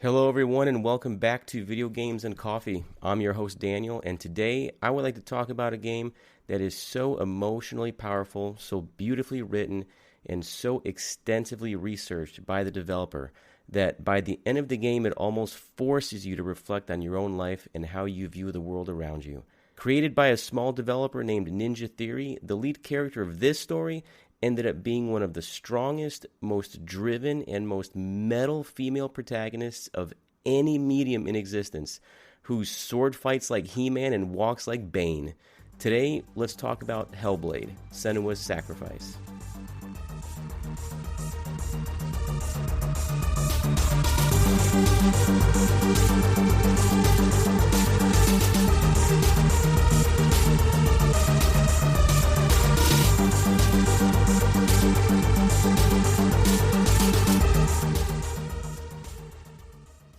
Hello, everyone, and welcome back to Video Games and Coffee. I'm your host, Daniel, and today I would like to talk about a game that is so emotionally powerful, so beautifully written, and so extensively researched by the developer that by the end of the game, it almost forces you to reflect on your own life and how you view the world around you. Created by a small developer named Ninja Theory, the lead character of this story ended up being one of the strongest, most driven, and most metal female protagonists of any medium in existence, whose sword fights like He-Man and walks like Bane. Today, let's talk about Hellblade, Senua's Sacrifice.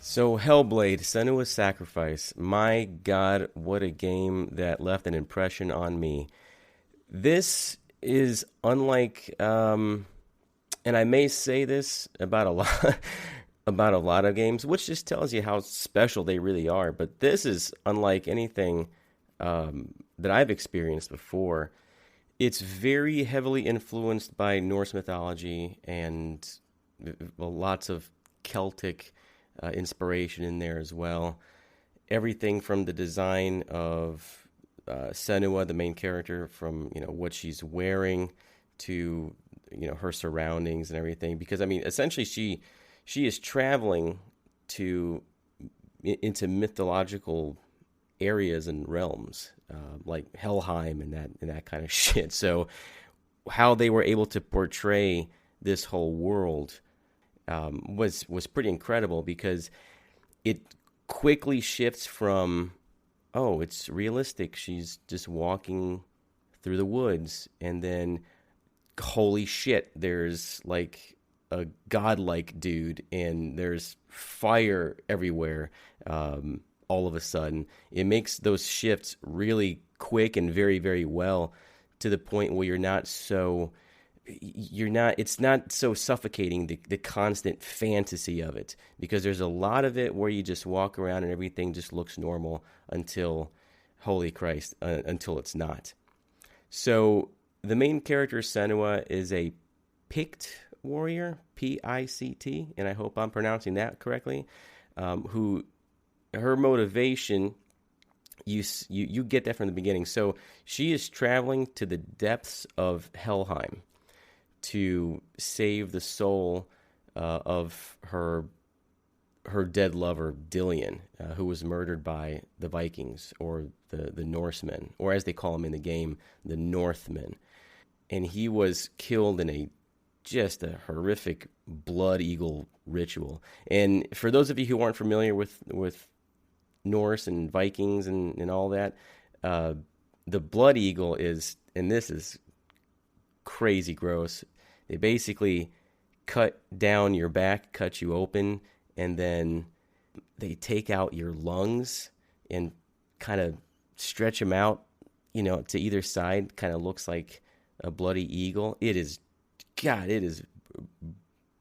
So, Hellblade, Senua's Sacrifice. My God, what a game that left an impression on me. This is unlike, and I may say this about a lot, about a lot of games, which just tells you how special they really are. But this is unlike anything that I've experienced before. It's very heavily influenced by Norse mythology and lots of Celtic inspiration in there as well. Everything from the design of Senua, the main character, from what she's wearing to her surroundings and everything. Because I mean, essentially, she is traveling into mythological areas and realms like Helheim and that kind of shit. So how they were able to portray this whole world was pretty incredible, because it quickly shifts from, oh, it's realistic, she's just walking through the woods, and then holy shit, there's like a godlike dude and there's fire everywhere. All of a sudden, it makes those shifts really quick and very, very well, to the point where it's not so suffocating, the constant fantasy of it, because there's a lot of it where you just walk around and everything just looks normal until, holy Christ, until it's not. So the main character, Senua, is a Pict warrior, P-I-C-T, and I hope I'm pronouncing that correctly, who, her motivation, you get that from the beginning. So she is traveling to the depths of Helheim to save the soul of her dead lover, Dillion, who was murdered by the Vikings, or the Norsemen, or as they call them in the game, the Northmen. And he was killed in just a horrific blood eagle ritual. And for those of you who aren't familiar with Norse and Vikings and all that, the blood eagle is, and this is crazy gross, they basically cut down your back, cut you open, and then they take out your lungs and kind of stretch them out, to either side. Kind of looks like a bloody eagle. It is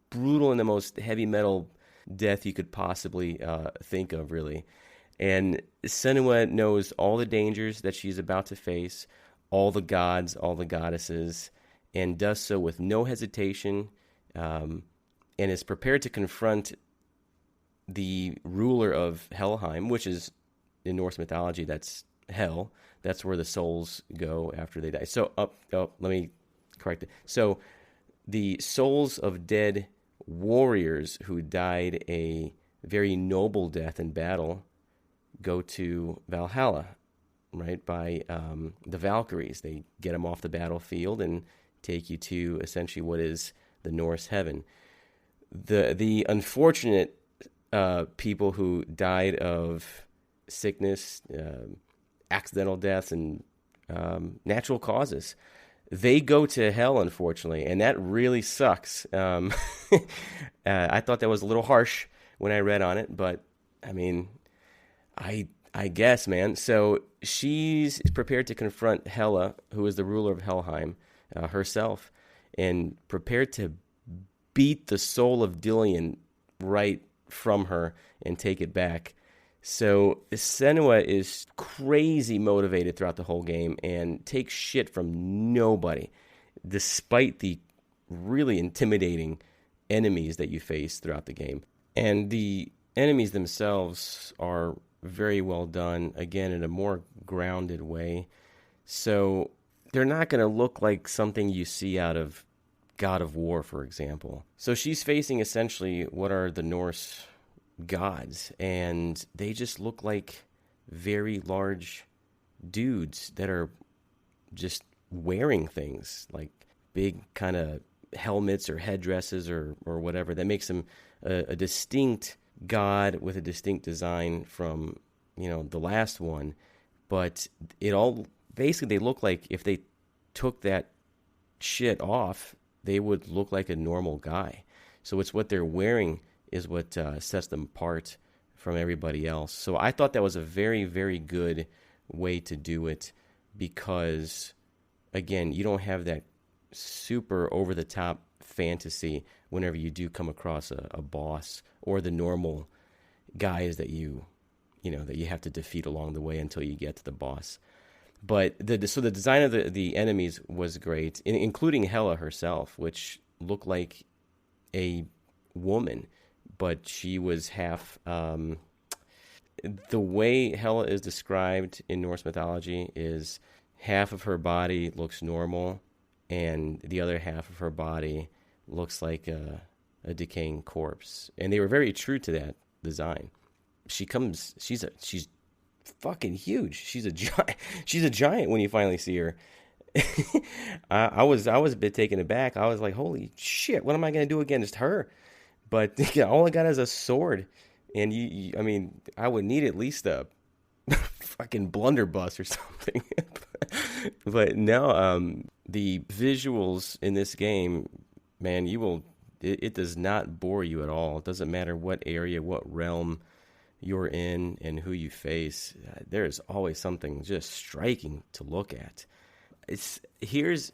brutal, and the most heavy metal death you could possibly think of, really. And Senua knows all the dangers that she's about to face, all the gods, all the goddesses, and does so with no hesitation, and is prepared to confront the ruler of Helheim, which is, in Norse mythology, that's hell. That's where the souls go after they die. So, let me correct it. So, the souls of dead warriors who died a very noble death in battle go to Valhalla, right, by the Valkyries. They get them off the battlefield and take you to essentially what is the Norse heaven. The unfortunate people who died of sickness, accidental deaths, and natural causes, they go to hell, unfortunately, and that really sucks. I thought that was a little harsh when I read on it, but I mean, I guess, man. So she's prepared to confront Hela, who is the ruler of Helheim, herself, and prepared to beat the soul of Dillion right from her and take it back. So Senua is crazy motivated throughout the whole game and takes shit from nobody, despite the really intimidating enemies that you face throughout the game. And the enemies themselves are very well done, again, in a more grounded way. So they're not going to look like something you see out of God of War, for example. So she's facing essentially what are the Norse gods, and they just look like very large dudes that are just wearing things like big kind of helmets or headdresses or whatever that makes them a distinct god with a distinct design from, you know, the last one. But it all basically, they look like if they took that shit off, they would look like a normal guy. So it's what they're wearing is what sets them apart from everybody else. So I thought that was a very, very good way to do it because, again, you don't have that super over-the-top fantasy whenever you do come across a boss or the normal guys that you have to defeat along the way until you get to the boss. But so the design of the enemies was great, including Hela herself, which looked like a woman, but she was half. The way Hela is described in Norse mythology is half of her body looks normal, and the other half of her body looks like a decaying corpse. And they were very true to that design. She's fucking huge. She's a giant. She's a giant when you finally see her. I was a bit taken aback. I was like, holy shit, what am I going to do against her? But all I got is a sword. And I mean, I would need at least a fucking blunderbuss or something. But no, the visuals in this game, man, it does not bore you at all. It doesn't matter what area, what realm you're in and who you face. There's always something just striking to look at. Here's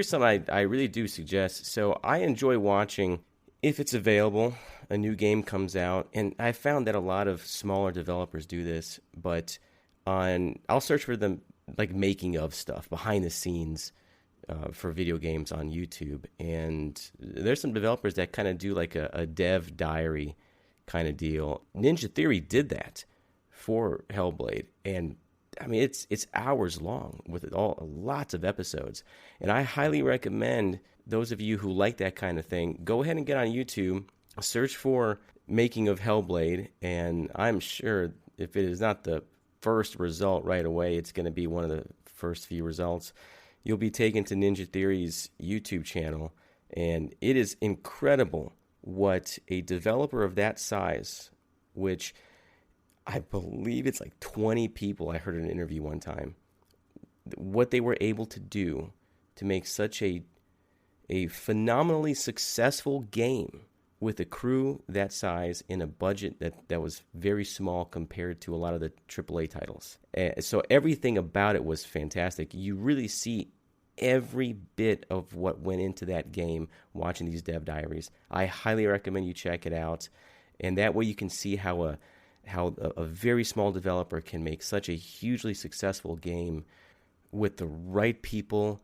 something I really do suggest. So I enjoy watching, if it's available, a new game comes out, and I found that a lot of smaller developers do this, but I'll search for them like making of stuff, behind the scenes for video games on YouTube, and there's some developers that kind of do like a dev diary kind of deal. Ninja Theory did that for Hellblade, and I mean it's hours long with lots of episodes, and I highly recommend those of you who like that kind of thing, go ahead and get on YouTube, search for making of Hellblade, and I'm sure if it is not the first result right away, it's going to be one of the first few results. You'll be taken to Ninja Theory's YouTube channel, and it is incredible what a developer of that size, which I believe it's like 20 people I heard in an interview one time, what they were able to do to make such a phenomenally successful game with a crew that size in a budget that was very small compared to a lot of the AAA titles. So everything about it was fantastic. You really see every bit of what went into that game watching these dev diaries. I highly recommend you check it out, and that way you can see how a very small developer can make such a hugely successful game with the right people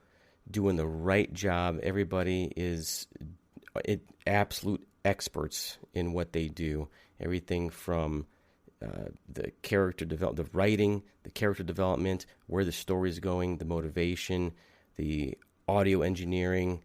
doing the right job. Everybody is absolute experts in what they do. Everything from the character development, the writing, the character development, where the story is going, the motivation, the audio engineering,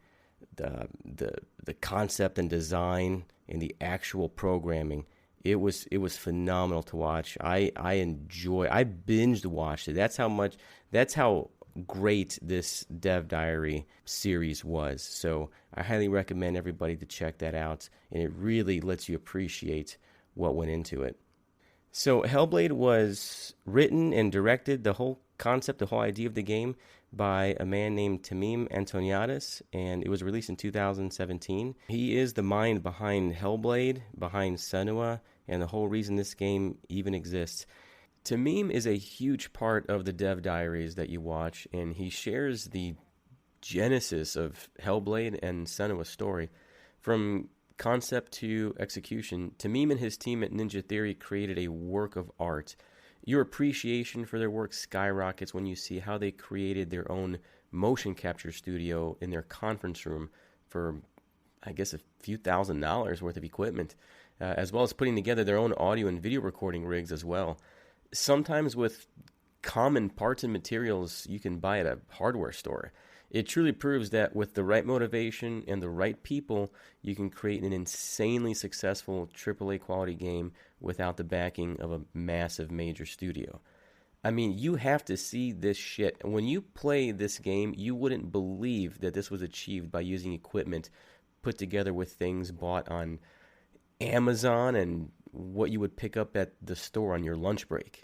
the concept and design, and the actual programming. It was phenomenal to watch. I binged watched it. That's how great this Dev Diary series was. So I highly recommend everybody to check that out, and it really lets you appreciate what went into it. So Hellblade was written and directed, the whole concept, the whole idea of the game, by a man named Tamim Antoniadis, and it was released in 2017. He is the mind behind Hellblade, behind Senua, and the whole reason this game even exists. Tamim is a huge part of the dev diaries that you watch, and he shares the genesis of Hellblade and Senua's story from concept to execution, Tamim and his team at Ninja Theory created a work of art. Your appreciation for their work skyrockets when you see how they created their own motion capture studio in their conference room for, I guess, a few $1,000s worth of equipment, as well as putting together their own audio and video recording rigs as well. Sometimes with common parts and materials you can buy at a hardware store. It truly proves that with the right motivation and the right people, you can create an insanely successful AAA quality game without the backing of a massive major studio. I mean, you have to see this shit. When you play this game, you wouldn't believe that this was achieved by using equipment put together with things bought on Amazon and what you would pick up at the store on your lunch break.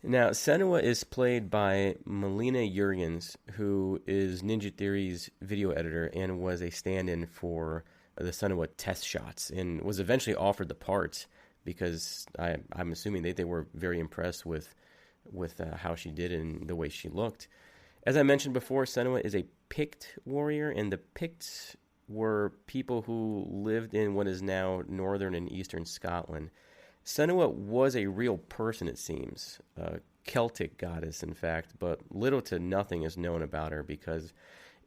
Now, Senua is played by Melina Jurgens, who is Ninja Theory's video editor and was a stand-in for the Senua test shots and was eventually offered the part because I'm assuming they were very impressed with how she did and the way she looked. As I mentioned before, Senua is a Pict warrior, and the Picts were people who lived in what is now northern and eastern Scotland. Senua was a real person, it seems, a Celtic goddess, in fact, but little to nothing is known about her because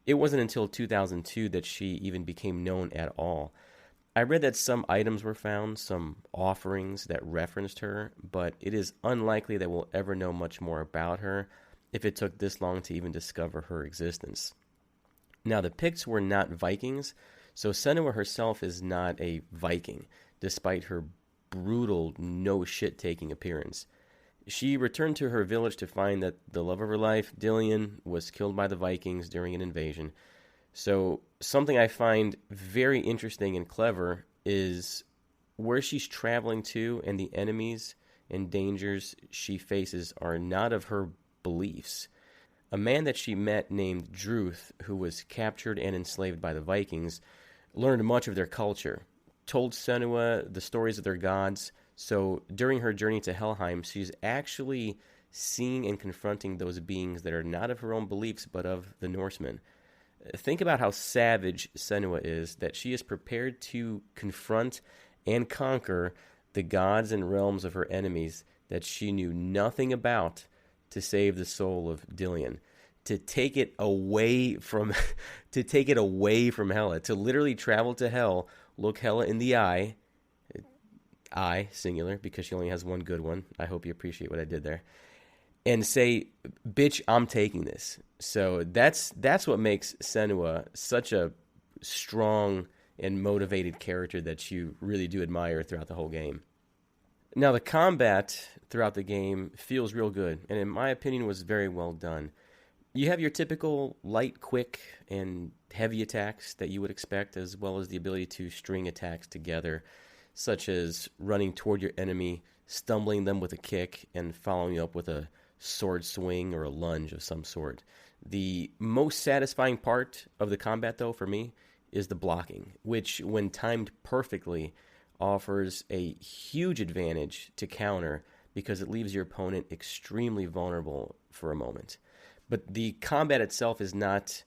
it wasn't until 2002 that she even became known at all. I read that some items were found, some offerings that referenced her, but it is unlikely that we'll ever know much more about her if it took this long to even discover her existence. Now, the Picts were not Vikings, so Senua herself is not a Viking, despite her brutal, no-shit-taking appearance. She returned to her village to find that the love of her life, Dillion, was killed by the Vikings during an invasion. So something I find very interesting and clever is where she's traveling to and the enemies and dangers she faces are not of her beliefs. A man that she met named Druth, who was captured and enslaved by the Vikings, learned much of their culture, told Senua the stories of their gods. So during her journey to Helheim, she's actually seeing and confronting those beings that are not of her own beliefs, but of the Norsemen. Think about how savage Senua is, that she is prepared to confront and conquer the gods and realms of her enemies that she knew nothing about to save the soul of Dillion, to take it away from Hela, to literally travel to hell, look Hela in the eye singular because she only has one good one. I hope you appreciate what I did there. And say, bitch, I'm taking this. So that's what makes Senua such a strong and motivated character that you really do admire throughout the whole game. Now, the combat throughout the game feels real good, and in my opinion was very well done. You have your typical light, quick, and heavy attacks that you would expect, as well as the ability to string attacks together, such as running toward your enemy, stumbling them with a kick, and following up with a sword swing or a lunge of some sort. The most satisfying part of the combat, though, for me, is the blocking, which, when timed perfectly, offers a huge advantage to counter because it leaves your opponent extremely vulnerable for a moment. But the combat itself is not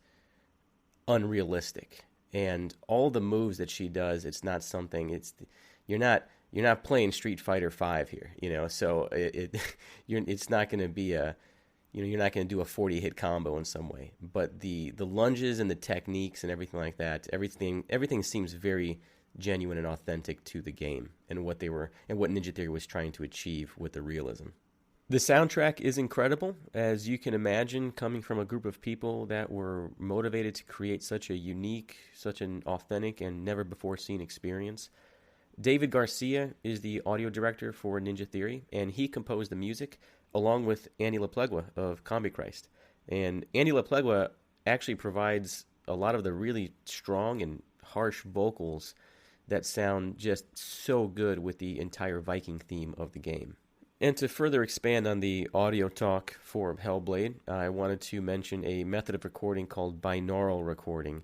unrealistic, and all the moves that she does, it's not something. You're not playing Street Fighter V here, So it's not going to be you're not going to do a 40-hit combo in some way. But the lunges and the techniques and everything like that, everything seems very genuine and authentic to the game and what Ninja Theory was trying to achieve with the realism. The soundtrack is incredible, as you can imagine, coming from a group of people that were motivated to create such a unique, such an authentic, and never-before-seen experience. David Garcia is the audio director for Ninja Theory, and he composed the music along with Andy LaPlegua of Combi Christ. And Andy LaPlegua actually provides a lot of the really strong and harsh vocals that sound just so good with the entire Viking theme of the game. And to further expand on the audio talk for Hellblade, I wanted to mention a method of recording called binaural recording,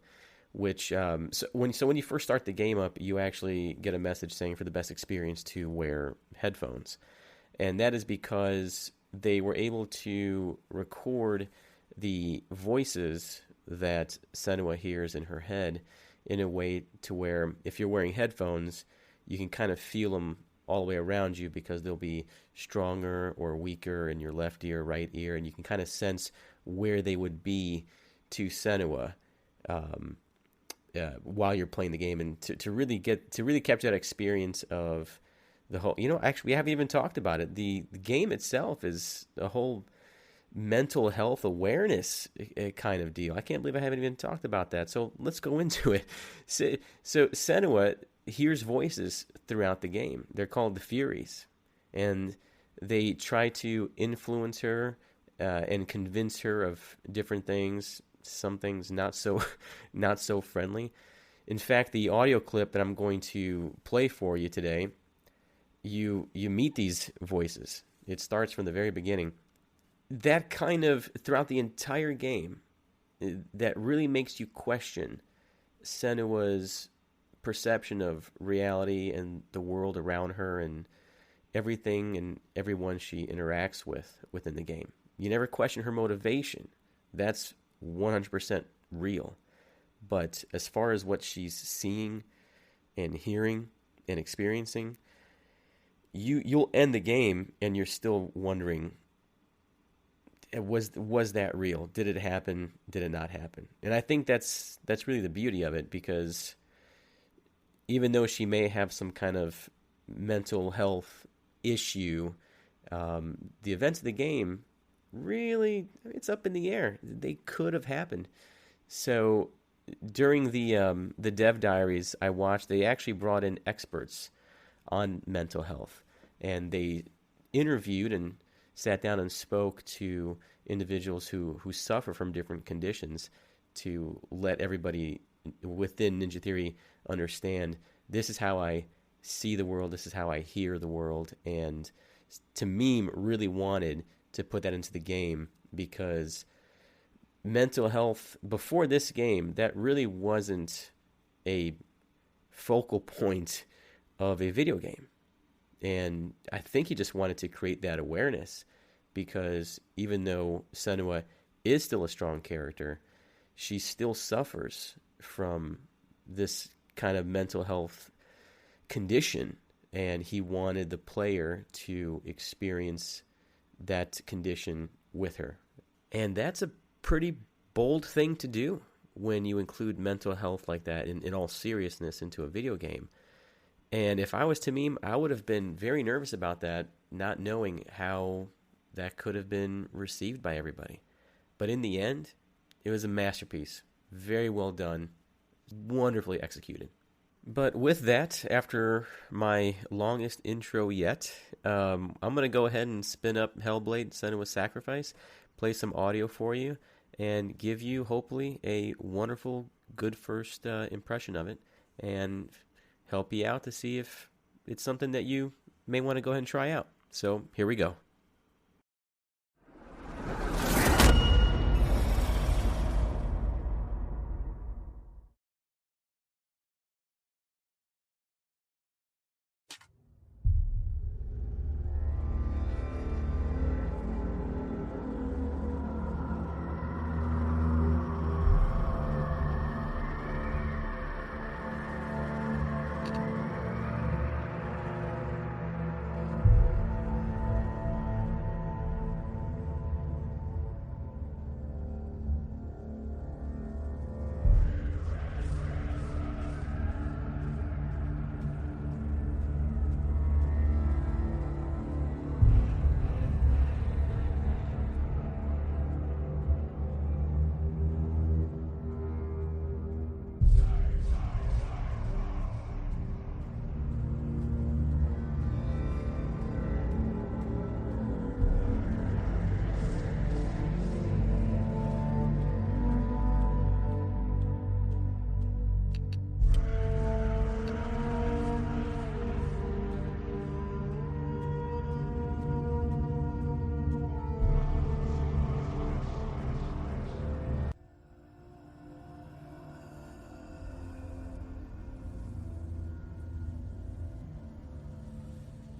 which so when you first start the game up, you actually get a message saying for the best experience to wear headphones. And that is because they were able to record the voices that Senua hears in her head in a way to where if you're wearing headphones, you can kind of feel them all the way around you because they'll be stronger or weaker in your left ear, right ear, and you can kind of sense where they would be to Senua while you're playing the game, and to really capture that experience of the whole. Actually, we haven't even talked about it. The game itself is a whole mental health awareness kind of deal. I can't believe I haven't even talked about that. So let's go into it. So Senua hears voices throughout the game. They're called the Furies, and they try to influence her and convince her of different things. Some things not so friendly. In fact, the audio clip that I'm going to play for you today, you meet these voices. It starts from the very beginning. That kind of, throughout the entire game, that really makes you question Senua's perception of reality and the world around her and everything and everyone she interacts with within the game. You never question her motivation. That's 100% real. But as far as what she's seeing and hearing and experiencing, you'll end the game and you're still wondering, was that real? Did it happen? Did it not happen? And I think that's really the beauty of it, because even though she may have some kind of mental health issue, the events of the game, really, it's up in the air. They could have happened. So during the dev diaries I watched, they actually brought in experts on mental health, and they interviewed and sat down and spoke to individuals who suffer from different conditions to let everybody within Ninja Theory understand, this is how I see the world, this is how I hear the world. And Tamim really wanted to put that into the game, because mental health, before this game, that really wasn't a focal point of a video game. And I think he just wanted to create that awareness, because even though Senua is still a strong character, she still suffers from this kind of mental health condition, and he wanted the player to experience that condition with her. And that's a pretty bold thing to do when you include mental health like that in all seriousness into a video game. And if I was Tamim, I would have been very nervous about that, not knowing how that could have been received by everybody. But in the end, it was a masterpiece. Very well done. Wonderfully executed. But with that, after my longest intro yet, I'm going to go ahead and spin up Hellblade: Senua's Sacrifice, play some audio for you, and give you, hopefully, a wonderful, good first impression of it, and help you out to see if it's something that you may want to go ahead and try out. So here we go.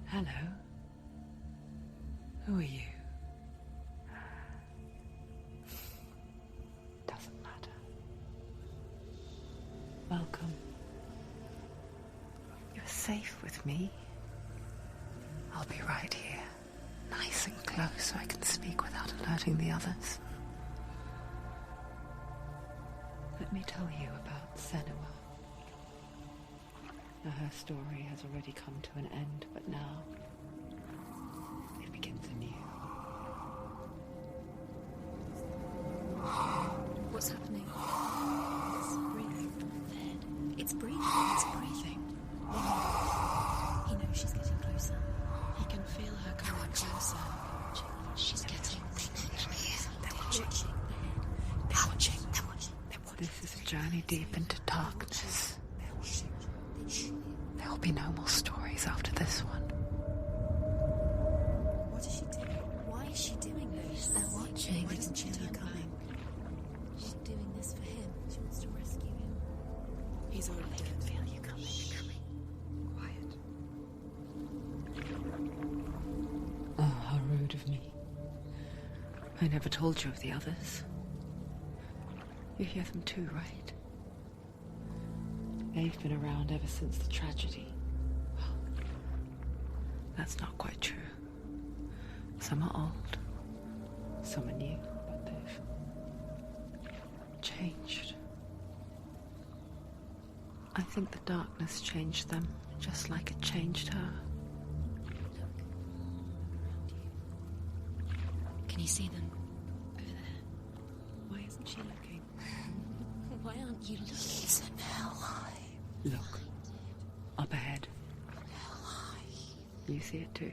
Hello. Who are you? Doesn't matter. Welcome. safe with me. I'll be right here, nice and close so I can speak without alerting the others. Let me tell you about Senua. Now, her story has already come to an end, but now it begins anew. What's happening? It's breathing. It's breathing. It's breathing. He knows she's getting closer. He can feel her coming closer. She's getting closer. They're watching. They're watching. They're watching. This is a journey deep into darkness. There will be no more stories after this one. What is she doing? Why is she doing this? They're watching. Why doesn't she turn coming? She's doing this for him. She wants to rescue him. He's already dead. I can feel you coming. Quiet. Oh, how rude of me. I never told you of the others. You hear them too, right? They've been around ever since the tragedy. Well, that's not quite true. Some are old, some are new, but they've changed. I think the darkness changed them, just like it changed her. Can you see them? Over there. Why isn't she looking? Why aren't you looking? He's in Helheim. Look, up ahead. Helheim. You see it too?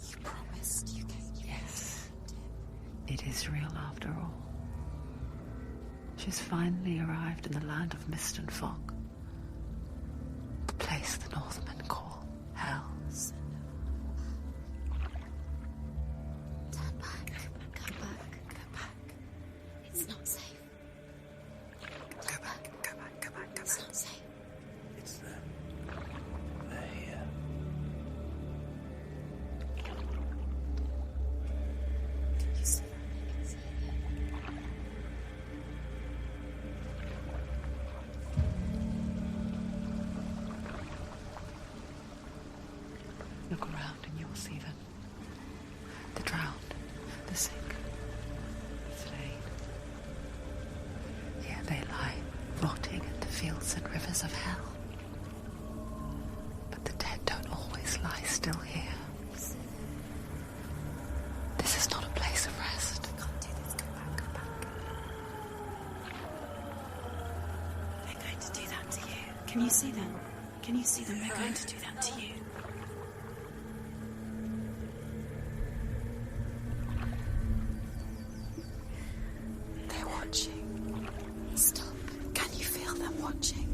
You promised you could. Yes. It is real after all. She's finally arrived in the land of mist and fog. The place the Northmen call Hell. Turn back. Go back. Go back. It's not safe. Go back. It's not safe. It's them. They're here. You see them? I can see them. Look around and you will see them. The drowned, the sick, the slain. Here they lie, rotting in the fields and rivers of hell. But the dead don't always lie still here. This is not a place of rest. I can't do this. Go back. Go back. They're going to do that to you. Can you see them? Can you see them? They're going to do that to you. They're watching. Stop. Can you feel them watching?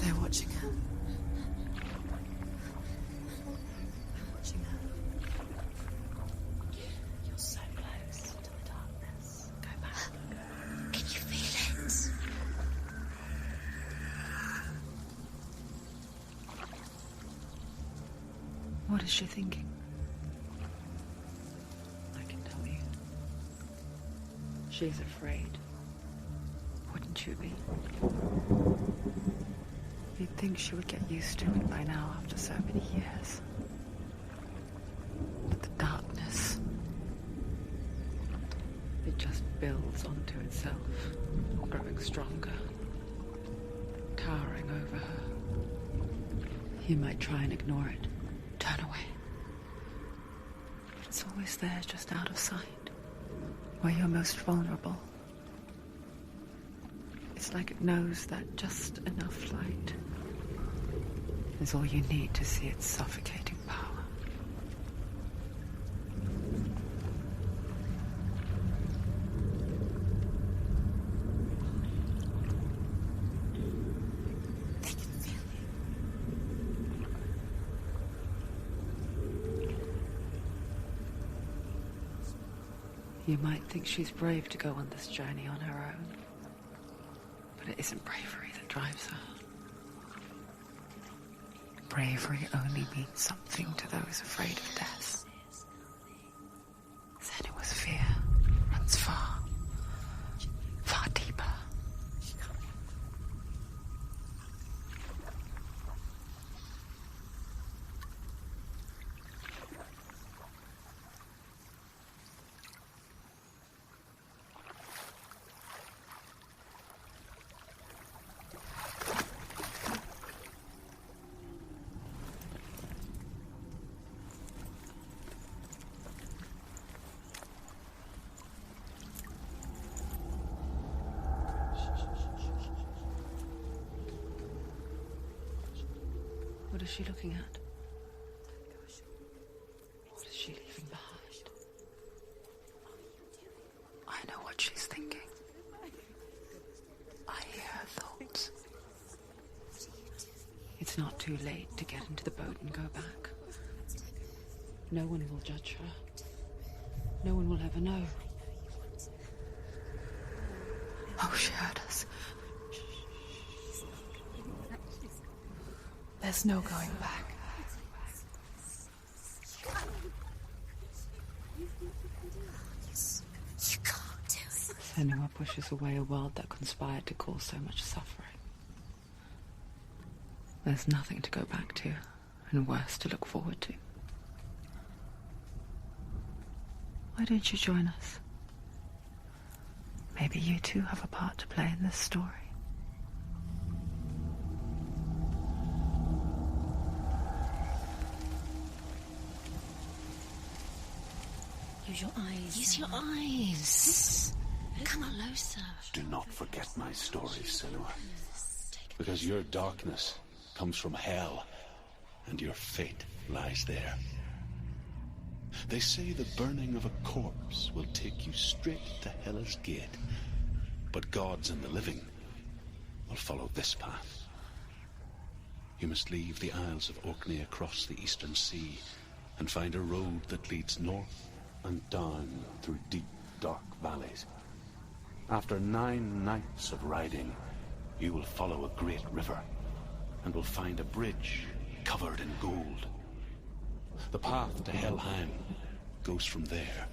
They're watching her. They're watching her. You're so close to the darkness. Go back. Can you feel it? What is she thinking? I can tell you. She's afraid. Wouldn't you be? You'd think she would get used to it by now after so many years. But the darkness, it just builds onto itself, growing stronger, towering over her. You might try and ignore it, turn away. But it's always there, just out of sight, where you're most vulnerable. It's like it knows that just enough light is all you need to see its suffocating power. They can feel You might think she's brave to go on this journey on her own, but it isn't bravery that drives her. Bravery only means something to those afraid of death. Senua's fear runs far, far deeper. What is she looking at? What is she leaving behind? I know what she's thinking. I hear her thoughts. It's not too late to get into the boat and go back. No one will judge her. No one will ever know. Oh, she heard us. There's no going back. You can't do it. Senua pushes away a world that conspired to cause so much suffering. There's nothing to go back to, and worse to look forward to. Why don't you join us? Maybe you too have a part to play in this story. Use your eyes. Use your eyes. Come closer. Do not forget my story, Senua. Because your darkness comes from hell, and your fate lies there. They say the burning of a corpse will take you straight to Hela's gate, but gods and the living will follow this path. You must leave the Isles of Orkney across the eastern sea and find a road that leads north and down through deep, dark valleys. After 9 nights of riding, you will follow a great river and will find a bridge covered in gold. The path to Helheim goes from there,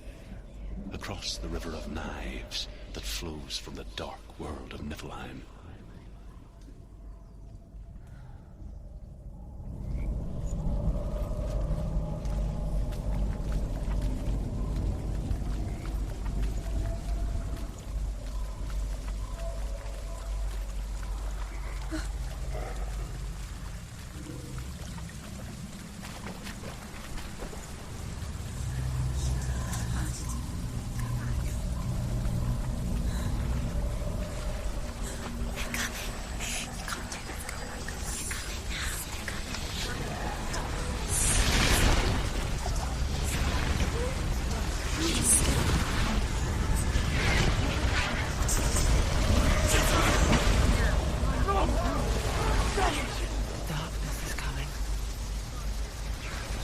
across the River of Knives that flows from the dark world of Niflheim.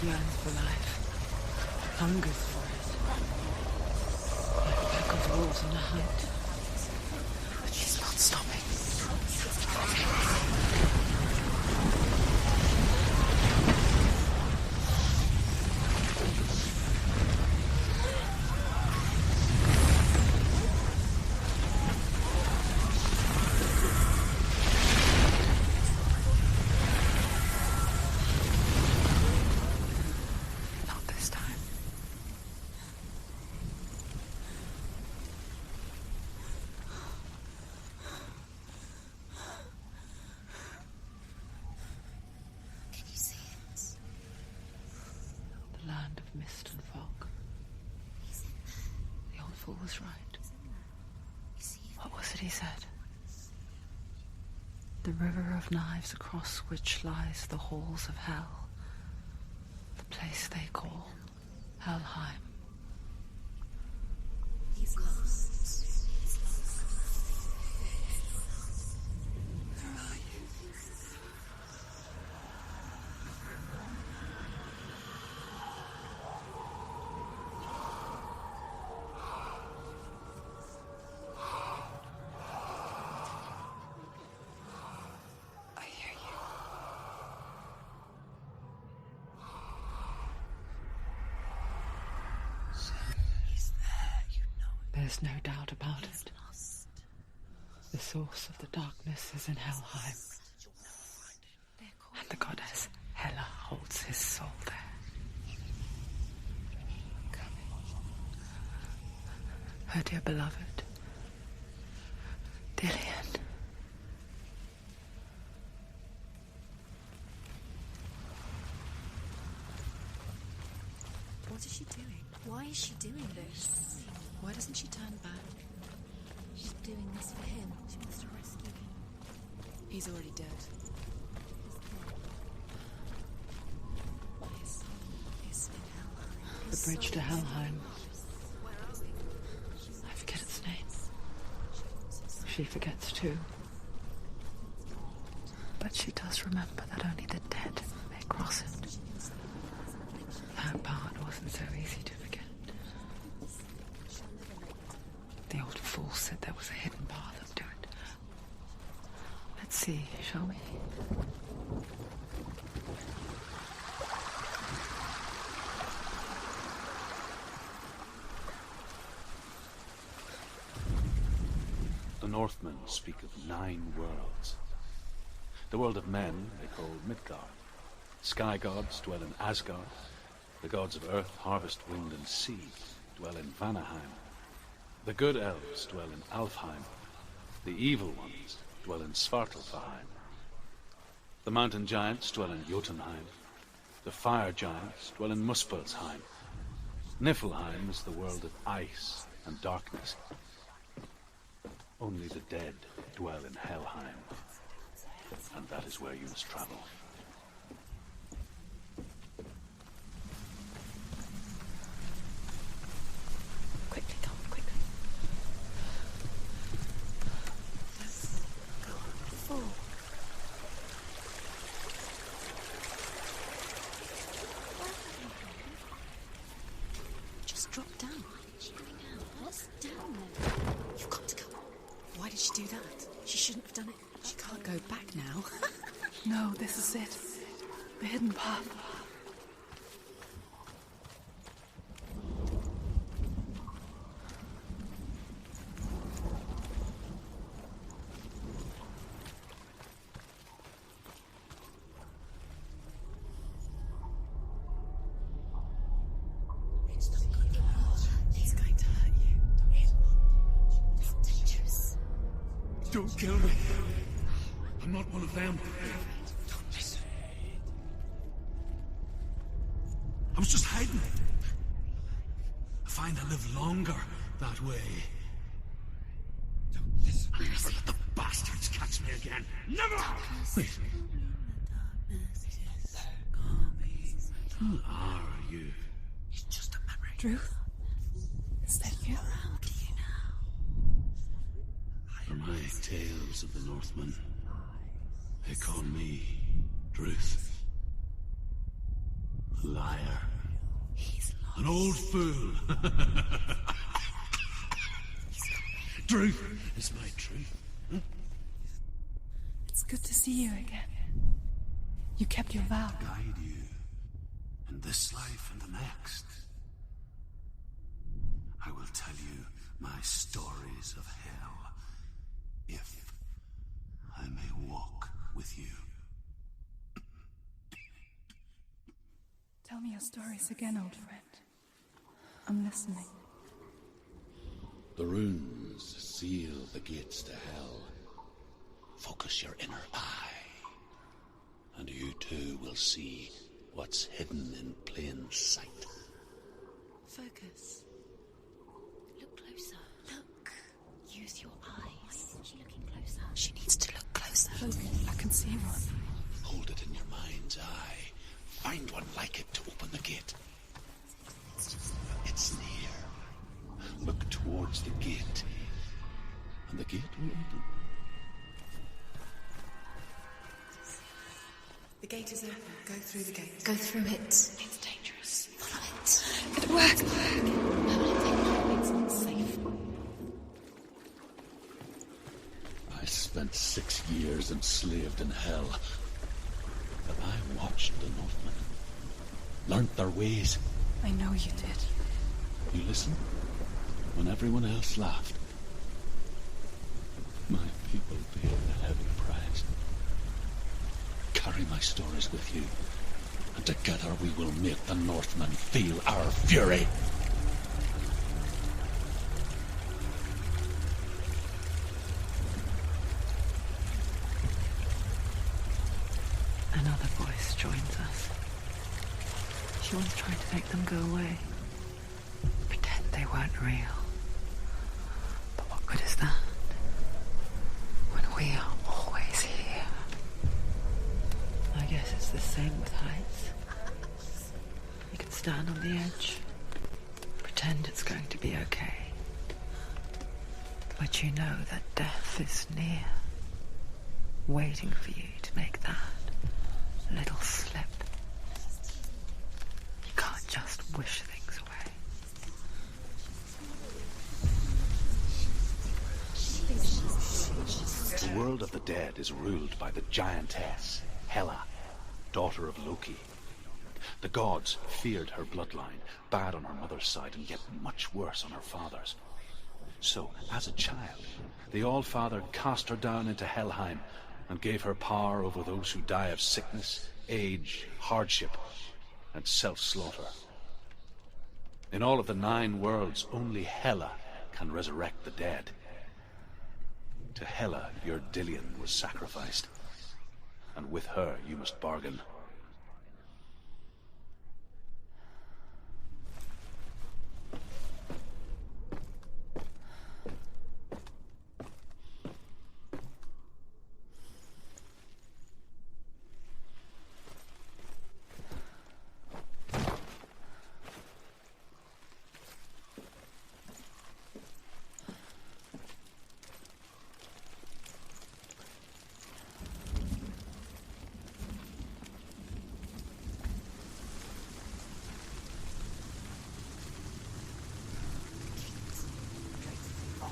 Yearns for life, hungers for it, like a pack of wolves on a hunt. But she's not stopping. Land of mist and fog. The old fool was right. What was it he said? The river of knives across which lies the halls of hell. The place they call Helheim. He's lost. Where are you? There's no doubt about it. The source of the darkness is in Helheim. And the goddess Hela holds his soul there. Her dear beloved, Dillian. What is she doing? Why is she doing this? Why doesn't she turn back? She's doing this for him. She wants to rescue him. He's already dead. the bridge to Helheim. I forget its name. She forgets too. But she does remember that only the dead may cross it. That part wasn't so easy to forget. The old fool said there was a hidden path up to it. Let's see, shall we? The Northmen speak of 9 worlds. The world of men they call Midgard. Sky gods dwell in Asgard. The gods of earth, harvest, wind, and sea dwell in Vanaheim. The good elves dwell in Alfheim. The evil ones dwell in Svartalfheim. The mountain giants dwell in Jotunheim. The fire giants dwell in Muspelheim. Niflheim is the world of ice and darkness. Only the dead dwell in Helheim. And that is where you must travel. Quickly, come, quickly. Go on, 4. Just drop down. Why did she go down? What's down there? You've got to go. Why did she do that? She shouldn't have done it. She can't go back now. No, this is it. The hidden path. It's not good. He's going to hurt you. It's dangerous. Don't kill me. I'm not one of them. Don't listen. I was just hiding. I find I live longer that way. Don't listen. I'll never let the bastards catch me again. Never! Wait. Who are you? It's just a memory. Ruth? Is that you? Around you now. For my tales of the Northmen, they call me Druth. A liar. He's lost. An old fool. Druth is my truth. It's good to see you again. You kept your vow. Guide you in this life and the next. I will tell you my stories of hell, if I may walk with you. Tell me your stories again, old friend. I'm listening. The runes seal the gates to hell. Focus your inner eye, and you too will see what's hidden in plain sight. Focus. Look closer. Look. Use your eyes. Isn't she looking closer? She needs to look closer. I can see one. Hold it in your mind's eye. Find one like it to open the gate. It's near. Look towards the gate, and the gate will open. The gate is open. Go through the gate. Go through it. It's dangerous. Follow it. It worked. No, it's not safe. I spent 6 years enslaved in hell. But I watched the Northmen, learnt their ways. I know you did. You listened when everyone else laughed. My people paid a heavy price. Carry my stories with you, and together we will make the Northmen feel our fury. Another voice joins us. She once tried to make them go away. Pretend they weren't real. But what good is that? When we are always here. I guess it's the same with heights. You can stand on the edge pretend it's going to be okay. But you know that death is near, waiting for you to make that little slip. You can't just wish things away. The world of the dead is ruled by the giantess, Hela, daughter of Loki. The gods feared her bloodline, bad on her mother's side and yet much worse on her father's. So, as a child, the All-Father cast her down into Helheim and gave her power over those who die of sickness, age, hardship, and self-slaughter. In all of the 9 worlds, only Hela can resurrect the dead. To Hela, your Dillion was sacrificed, and with her you must bargain.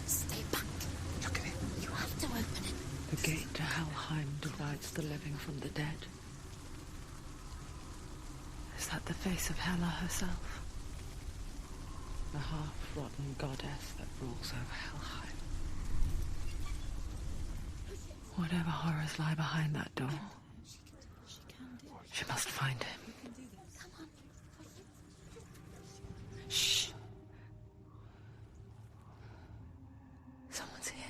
Stay back. Look at it. You have to open it. The gate to Helheim divides the living from the dead. Is that the face of Hela herself? The half-rotten goddess that rules over Helheim. Whatever horrors lie behind that door, she must find him. Shh. Someone's here.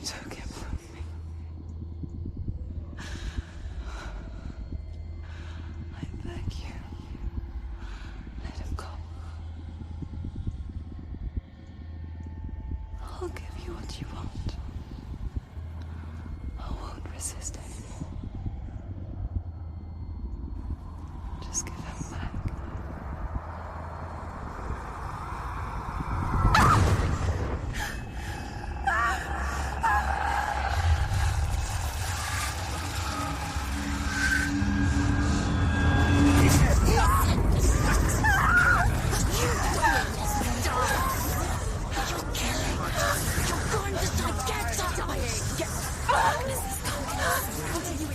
Took him from me. I beg you, let him go. I'll give you what you want. I won't resist anymore. Just give him back. Darkness is coming. Until you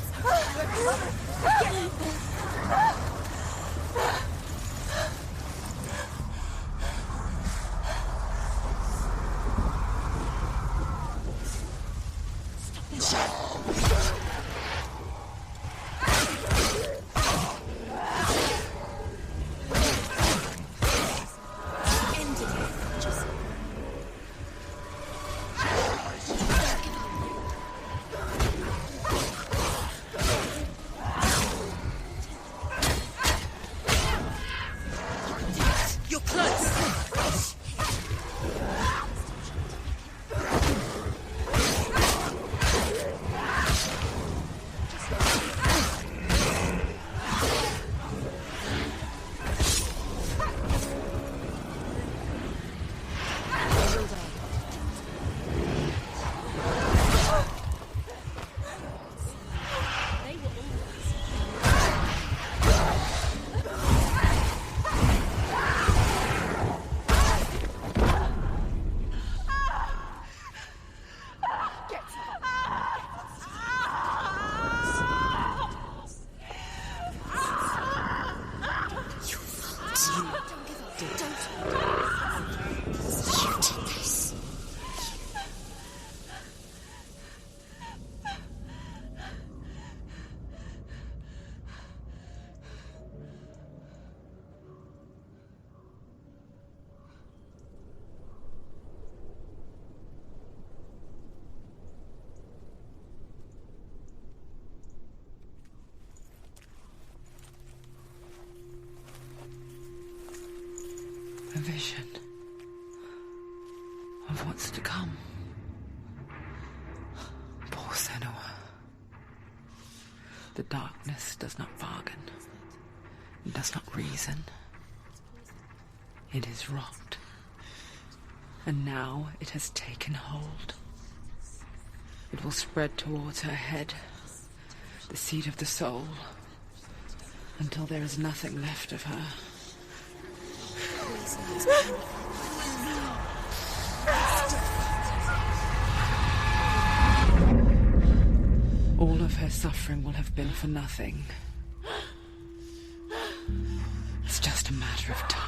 what's to come. Poor Senua. The darkness does not bargain. It does not reason. It is rot. And now it has taken hold. It will spread towards her head, the seat of the soul, until there is nothing left of her. All of her suffering will have been for nothing. It's just a matter of time.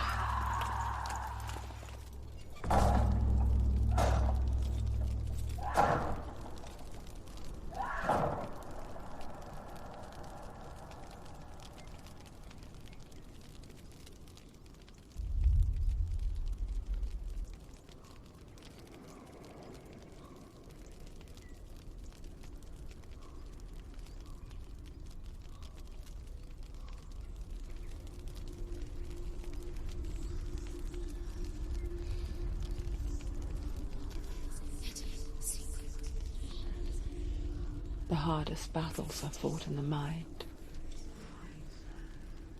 The hardest battles are fought in the mind.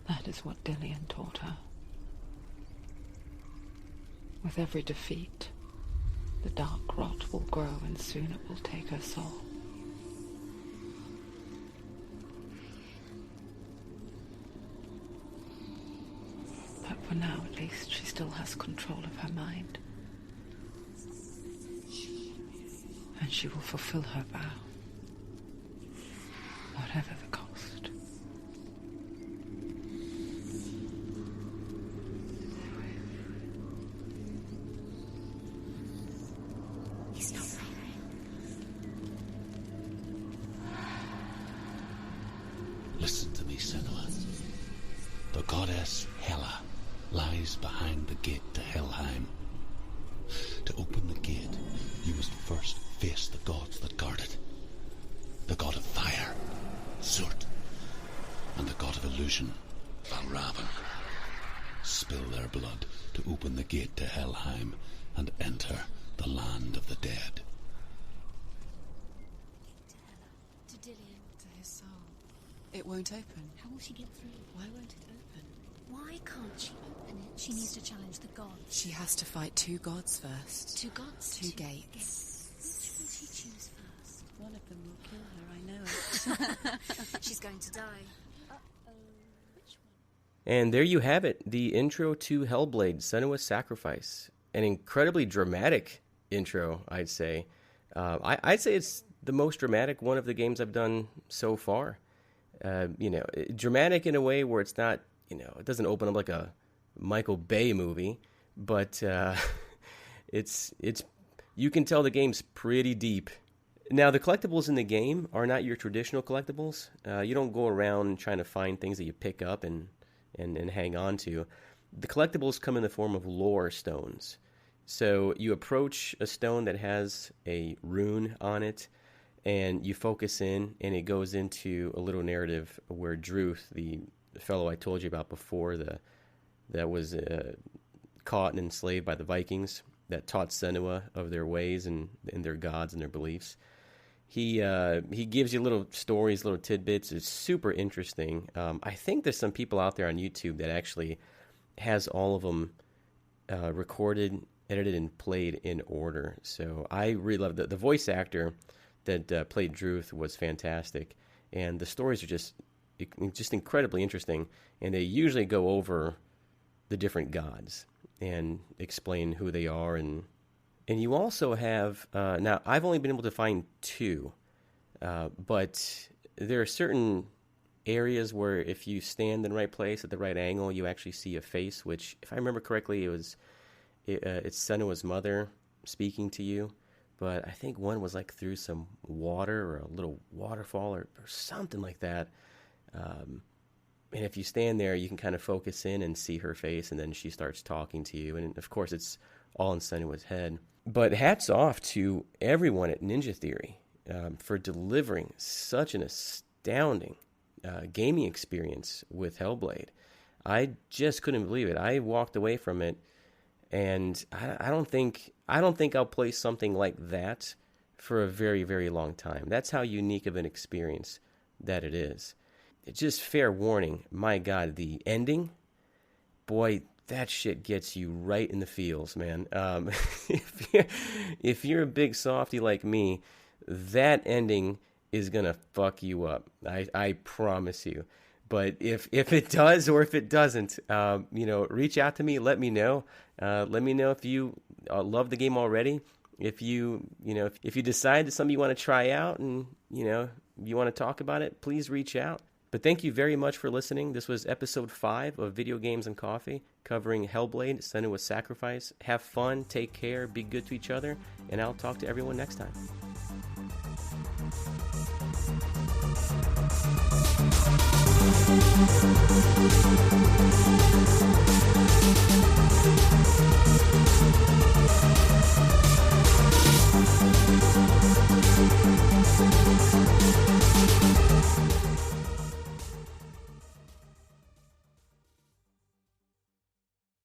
That is what Dillian taught her. With every defeat, the dark rot will grow and soon it will take her soul. But for now, at least, she still has control of her mind. And she will fulfill her vow. Whatever the cost. He's not wrong. Listen to me, Senua. The goddess Hela lies behind the gate to Helheim. To open the gate, you must first face the gods that guard it. The god of fire, Zurt, and the god of illusion, Valravan. Spill their blood to open the gate to Helheim and enter the land of the dead. To Dillian. To his soul. It won't open. How will she get through? Why won't it open? Why can't she open it? She needs to challenge the gods. She has to fight 2 gods first. 2 gods? 2 gates. Which will she choose first? One of them will kill her, I know it. She's going to die. Uh-oh. Which one? And there you have it, the intro to Hellblade, Senua's Sacrifice. An incredibly dramatic intro, I'd say. I'd say it's the most dramatic one of the games I've done so far. Dramatic in a way where it's not, it doesn't open up like a Michael Bay movie, but it's you can tell the game's pretty deep. Now, the collectibles in the game are not your traditional collectibles. You don't go around trying to find things that you pick up and hang on to. The collectibles come in the form of lore stones. So you approach a stone that has a rune on it, and you focus in, and it goes into a little narrative where Druth, the fellow I told you about before, that was caught and enslaved by the Vikings, that taught Senua of their ways and their gods and their beliefs. He gives you little stories, little tidbits. It's super interesting. I think there's some people out there on YouTube that actually has all of them recorded, edited, and played in order. So I really love the voice actor that played Druth was fantastic, and the stories are just incredibly interesting. And they usually go over the different gods and explain who they are, and you also have now I've only been able to find 2, but there are certain areas where if you stand in the right place at the right angle, you actually see a face, which, if I remember correctly, it's Senua's mother speaking to you. But I think one was like through some water or a little waterfall or something like that. And if you stand there, you can kind of focus in and see her face, and then she starts talking to you. And, of course, it's all in Senua's head. But hats off to everyone at Ninja Theory for delivering such an astounding gaming experience with Hellblade. I just couldn't believe it. I walked away from it And I don't think I'll play something like that for a very, very long time. That's how unique of an experience that it is. It's just fair warning. My God, the ending, boy, that shit gets you right in the feels, man. If you're a big softy like me, that ending is gonna fuck you up. I promise you. But if it does or if it doesn't, reach out to me. Let me know. Let me know if you love the game already. If you decide it's something you want to try out and you want to talk about it, please reach out. But thank you very much for listening. This was episode 5 of Video Games and Coffee, covering Hellblade: Senua's Sacrifice. Have fun, take care, be good to each other, and I'll talk to everyone next time.